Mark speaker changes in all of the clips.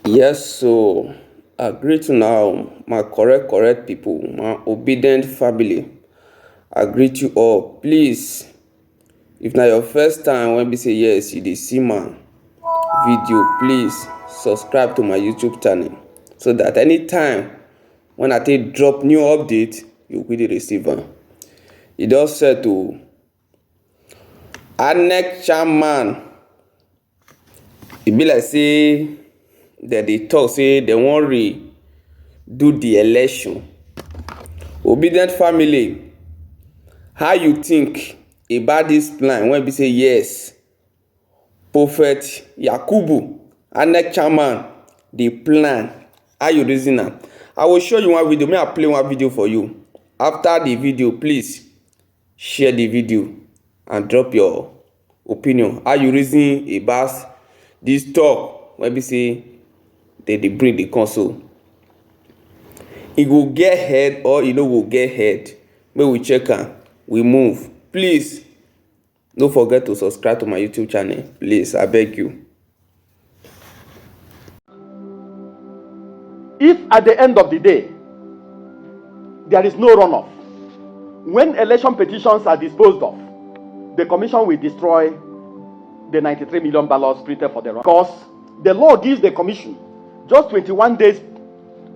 Speaker 1: Yes, so I greet now my correct people, my obedient family. I greet you all. Please, if na your first time when be say yes, you dey see my video, please subscribe to my YouTube channel so that anytime when I take drop new update, you go dey receive am. E don settle. INEC chairman, e be like say dem dey talk say dem wan do the election. Obedient family, how you think about this plan wey be say yes, Prophet Yakubu, INEC chairman, dey plan? How you reason am? I will show you one video. May I play one video for you? After the video, please share the video and drop your opinion. How you reason about this talk wey be say dem dey bring the console? E go get head or e no go get head? Make we check am, we move. Please no forget to subscribe to my YouTube channel, please, I beg you.
Speaker 2: If at the end of the day there is no runoff, when election petitions are disposed of, the commission will destroy the 93 million ballots printed for the runoff. Because the law gives the commission just 21 days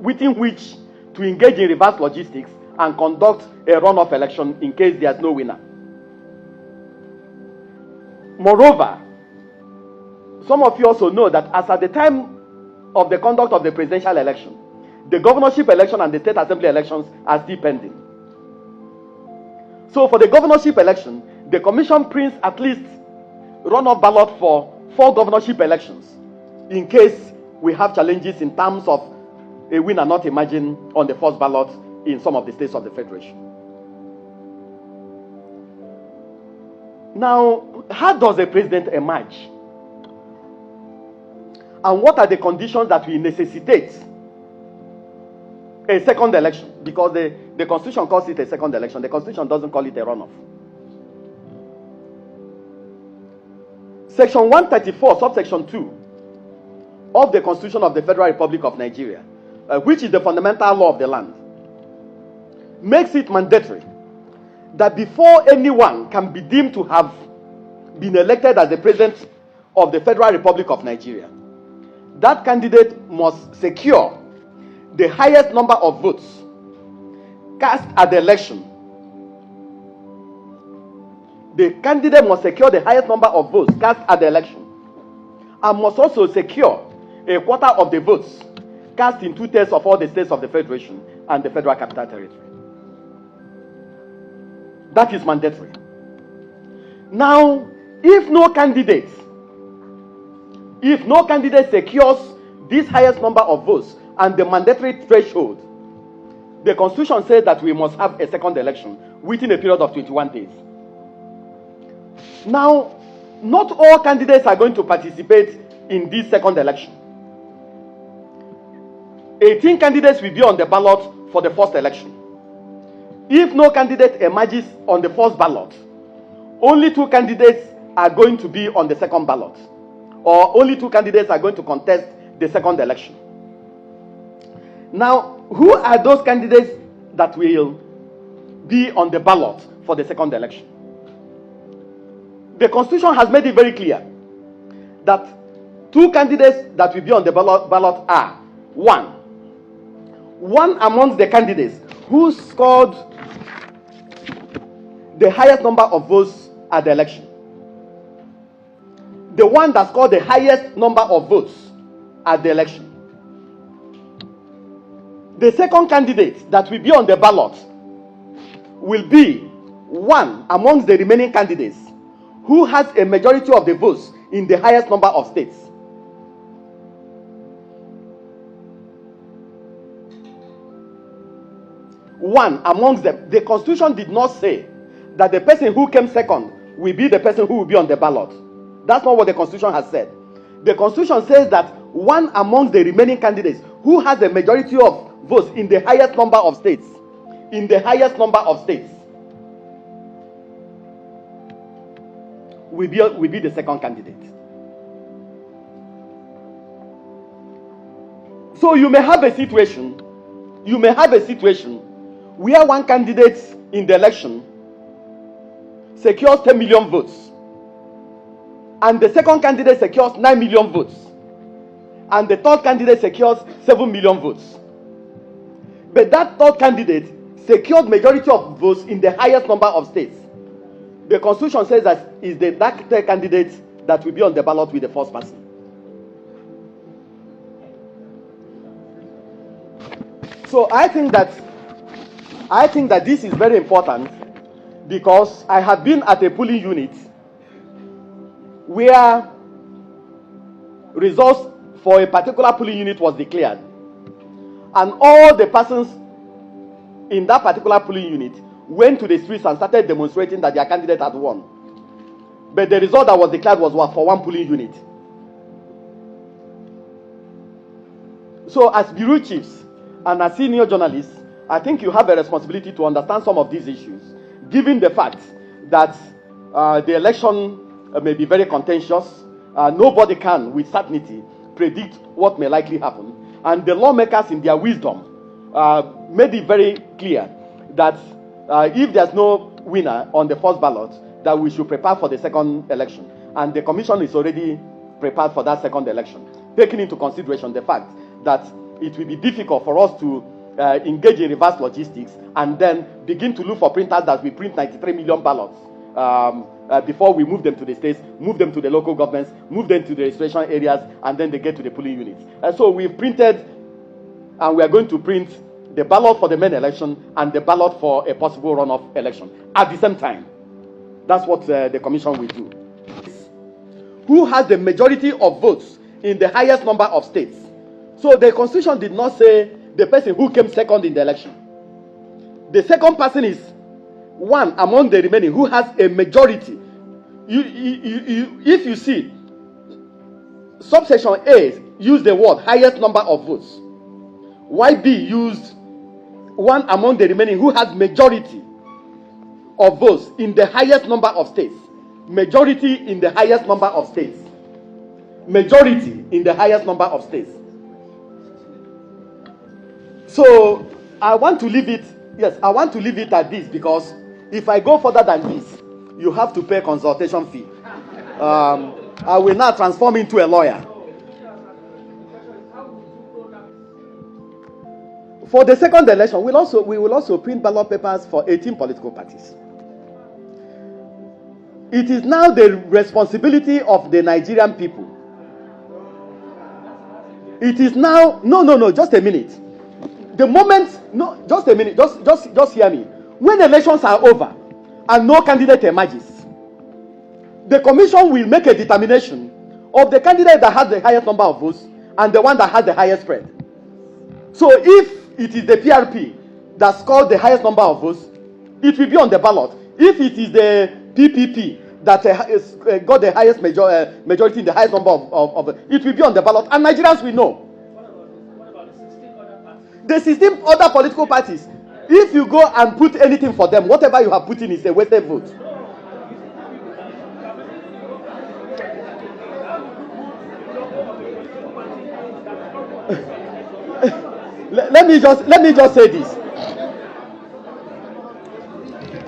Speaker 2: within which to engage in reverse logistics and conduct a runoff election in case there is no winner. Moreover, some of you also know that as at the time of the conduct of the presidential election, the governorship election and the state assembly elections are still pending. So for the governorship election, the commission prints at least runoff ballot for 4 governorship elections in case we have challenges in terms of a winner not emerging on the first ballot in some of the states of the federation. Now, how does a president emerge? And what are the conditions that will necessitate a second election? Because the Constitution calls it a second election. The Constitution doesn't call it a runoff. Section 134, subsection 2 of the Constitution of the Federal Republic of Nigeria, which is the fundamental law of the land, makes it mandatory that before anyone can be deemed to have been elected as the president of the Federal Republic of Nigeria, that candidate must secure the highest number of votes cast at the election. The candidate must secure the highest number of votes cast at the election and must also secure a quarter of the votes cast in 2/3 of all the states of the Federation and the Federal Capital Territory. That is mandatory. Now, if no candidate secures this highest number of votes and the mandatory threshold, the Constitution says that we must have a second election within a period of 21 days. Now, not all candidates are going to participate in this second election. 18 candidates will be on the ballot for the first election. If no candidate emerges on the first ballot, only 2 candidates are going to be on the second ballot, or only 2 candidates are going to contest the second election. Now, who are those candidates that will be on the ballot for the second election? The Constitution has made it very clear that 2 candidates that will be on the ballot are: one amongst the candidates who scored the highest number of votes at the election. The one that scored the highest number of votes at the election. The second candidate that will be on the ballot will be one amongst the remaining candidates who has a majority of the votes in the highest number of states. One amongst them. The Constitution did not say that the person who came second will be the person who will be on the ballot. That's not what the Constitution has said. The Constitution says that one amongst the remaining candidates who has a majority of votes in the highest number of states, will be the second candidate. So you may have a situation where one candidate in the election secures 10 million votes, and the second candidate secures 9 million votes, and the third candidate secures 7 million votes. But that third candidate secured majority of votes in the highest number of states. The Constitution says that is that third candidate that will be on the ballot with the first person. So I think that this is very important, because I have been at a polling unit where results for a particular polling unit was declared, and all the persons in that particular polling unit went to the streets and started demonstrating that their candidate had won. But the result that was declared was for one polling unit. So as bureau chiefs and as senior journalists, I think you have a responsibility to understand some of these issues, given the fact that the election may be very contentious. Nobody can with certainty predict what may likely happen. And the lawmakers in their wisdom made it very clear that if there's no winner on the first ballot, that we should prepare for the second election. And the commission is already prepared for that second election, taking into consideration the fact that it will be difficult for us to engage in reverse logistics and then begin to look for printers that will print 93 million ballots before we move them to the states, move them to the local governments, move them to the registration areas, and then they get to the polling units. So we've printed, and we are going to print the ballot for the main election and the ballot for a possible runoff election at the same time. That's what the commission will do. Who has the majority of votes in the highest number of states? So the Constitution did not say the person who came second in the election. The second person is one among the remaining who has a majority. If you see, subsection A used the word highest number of votes, while B used one among the remaining who has majority of votes in the highest number of states. Majority in the highest number of states. Majority in the highest number of states. So I want to leave it, at this, because if I go further than this, you have to pay consultation fee. I will now transform into a lawyer. For the second election, we will also print ballot papers for 18 political parties. It is now the responsibility of the Nigerian people. It is now, no, just a minute. The moment, no, just a minute, just hear me. When elections are over and no candidate emerges, the commission will make a determination of the candidate that has the highest number of votes and the one that has the highest spread. So if it is the PRP that scored the highest number of votes, it will be on the ballot. If it is the PPP that got the highest majority in the highest number of it will be on the ballot, and Nigerians will know.
Speaker 3: What about
Speaker 2: The 16 other political parties, if you go and put anything for them, whatever you have put in is a wasted vote. Let me just say this.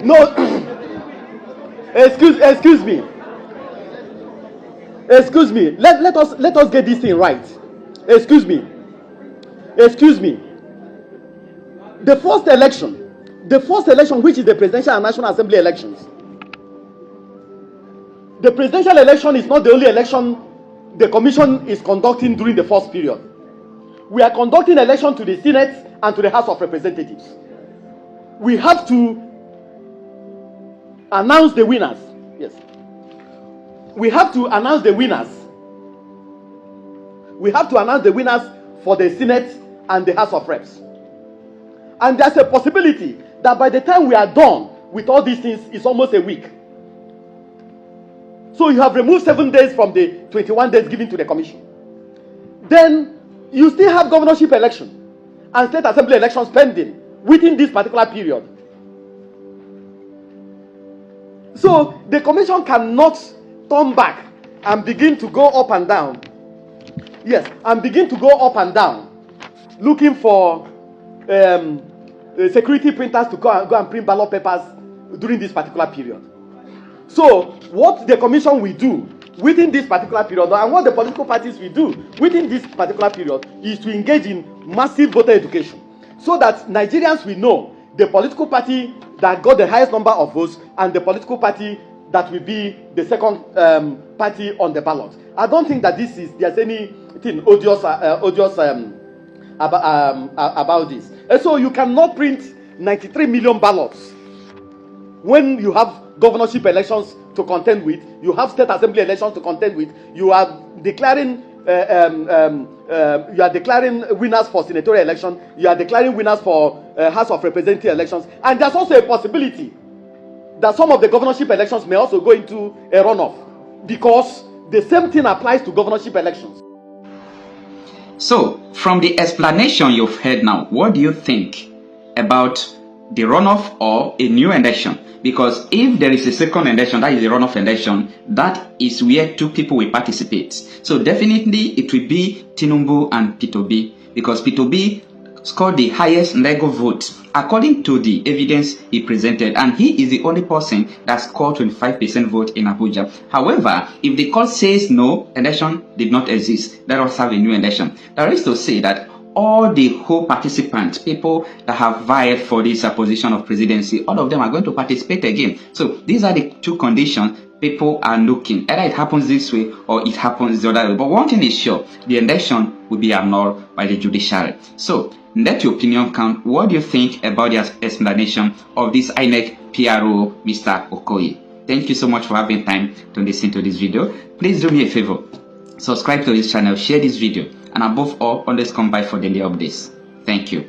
Speaker 2: No, excuse me. Let us get this thing right. Excuse me. The first election, which is the presidential and national assembly elections. The presidential election is not the only election the commission is conducting during the first period. We are conducting election to the Senate and to the House of Representatives. We have to announce the winners. Yes. We have to announce the winners. We have to announce the winners for the Senate and the House of Reps. And there's a possibility that by the time we are done with all these things, it's almost a week. So you have removed 7 days from the 21 days given to the commission. Then you still have governorship election and state assembly elections pending within this particular period. So the commission cannot turn back and begin to go up and down. Yes, and begin to go up and down looking for security printers to go and print ballot papers during this particular period. So what the commission will do within this particular period, and what the political parties will do within this particular period, is to engage in massive voter education, so that Nigerians will know the political party that got the highest number of votes and the political party that will be the second party on the ballot. I don't think that there's anything odious about this. And so you cannot print 93 million ballots when you have governorship elections to contend with, you have state assembly elections to contend with, you are declaring winners for senatorial election, you are declaring winners for House of Representative elections, and there's also a possibility that some of the governorship elections may also go into a runoff, because the same thing applies to governorship elections.
Speaker 3: So, from the explanation you've heard now, what do you think about the runoff or a new election? Because if there is a second election, that is a runoff election, that is where two people will participate. So definitely it will be Tinubu and Peter Obi, because Peter Obi scored the highest legal vote according to the evidence he presented, and he is the only person that scored 25% vote in Abuja. However, if the court says no, election did not exist, let us have a new election. That is to say that all the whole participants, people that have vied for this position of presidency, all of them are going to participate again. So these are the two conditions people are looking. Either it happens this way or it happens the other way. But one thing is sure, the election will be annulled by the judiciary. So let your opinion count. What do you think about the explanation of this INEC PRO, Mr. Okoye? Thank you so much for having time to listen to this video. Please do me a favor. Subscribe to this channel, share this video, and above all, always come by for daily updates. Thank you.